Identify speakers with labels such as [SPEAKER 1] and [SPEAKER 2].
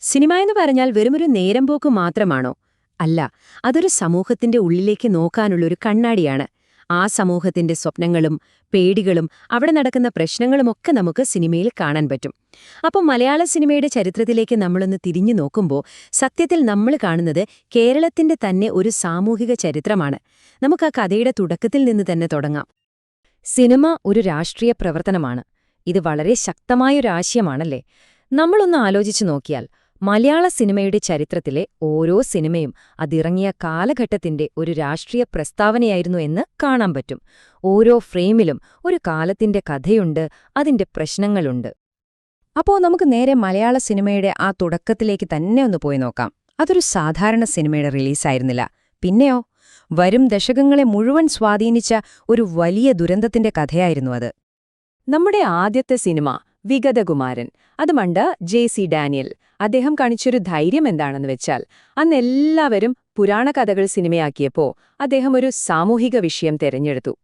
[SPEAKER 1] Cinema എന്ന് പറഞ്ഞാൽ വെറുമൊരു നേരം പോക്ക് മാത്രമാണോ? അല്ല, അതൊരു സമൂഹത്തിന്റെ ഉള്ളിലേക്ക് നോക്കാനുള്ളൊരു കണ്ണാടിയാണ്. ആ സമൂഹത്തിന്റെ സ്വപ്നങ്ങളും പേടികളും അവിടെ നടക്കുന്ന പ്രശ്നങ്ങളുമൊക്കെ നമുക്ക് സിനിമയിൽ കാണാൻ പറ്റും. അപ്പോൾ മലയാള സിനിമയുടെ ചരിത്രത്തിലേക്ക് നമ്മളൊന്ന് തിരിഞ്ഞു നോക്കുമ്പോൾ സത്യത്തിൽ നമ്മൾ കാണുന്നത് കേരളത്തിന്റെ തന്നെ ഒരു സാമൂഹിക ചരിത്രമാണ്. നമുക്ക് ആ കഥയുടെ തുടക്കത്തിൽ നിന്ന് തന്നെ തുടങ്ങാം.
[SPEAKER 2] സിനിമ ഒരു രാഷ്ട്രീയ പ്രവർത്തനമാണ്. ഇത് വളരെ ശക്തമായൊരാശയമാണല്ലേ? നമ്മളൊന്ന് ആലോചിച്ചു നോക്കിയാൽ മലയാള സിനിമയുടെ ചരിത്രത്തിലെ ഓരോ സിനിമയും അതിറങ്ങിയ കാലഘട്ടത്തിന്റെ ഒരു രാഷ്ട്രീയ പ്രസ്താവനയായിരുന്നു എന്ന് കാണാൻ പറ്റും. ഓരോ ഫ്രെയിമിലും ഒരു കാലത്തിന്റെ കഥയുണ്ട്, അതിന്റെ പ്രശ്നങ്ങളുണ്ട്.
[SPEAKER 3] അപ്പോൾ നമുക്ക് നേരെ മലയാള സിനിമയുടെ ആ തുടക്കത്തിലേക്ക് തന്നെ ഒന്ന് പോയി നോക്കാം. അതൊരു സാധാരണ സിനിമയുടെ റിലീസായിരുന്നില്ല. പിന്നെയോ, വരും ദശകങ്ങളെ മുഴുവൻ സ്വാധീനിച്ച ഒരു വലിയ ദുരന്തത്തിന്റെ കഥയായിരുന്നു അത്.
[SPEAKER 2] നമ്മുടെ ആദ്യത്തെ സിനിമ വിഗതകുമാരൻ, അത് മണ്ട ജെ.സി. ഡാനിയൽ. അദ്ദേഹം കാണിച്ചൊരു ധൈര്യം എന്താണെന്ന് വെച്ചാൽ, അന്നെല്ലാവരും പുരാണ കഥകൾ സിനിമയാക്കിയപ്പോ അദ്ദേഹം ഒരു സാമൂഹിക വിഷയം തെരഞ്ഞെടുത്തു.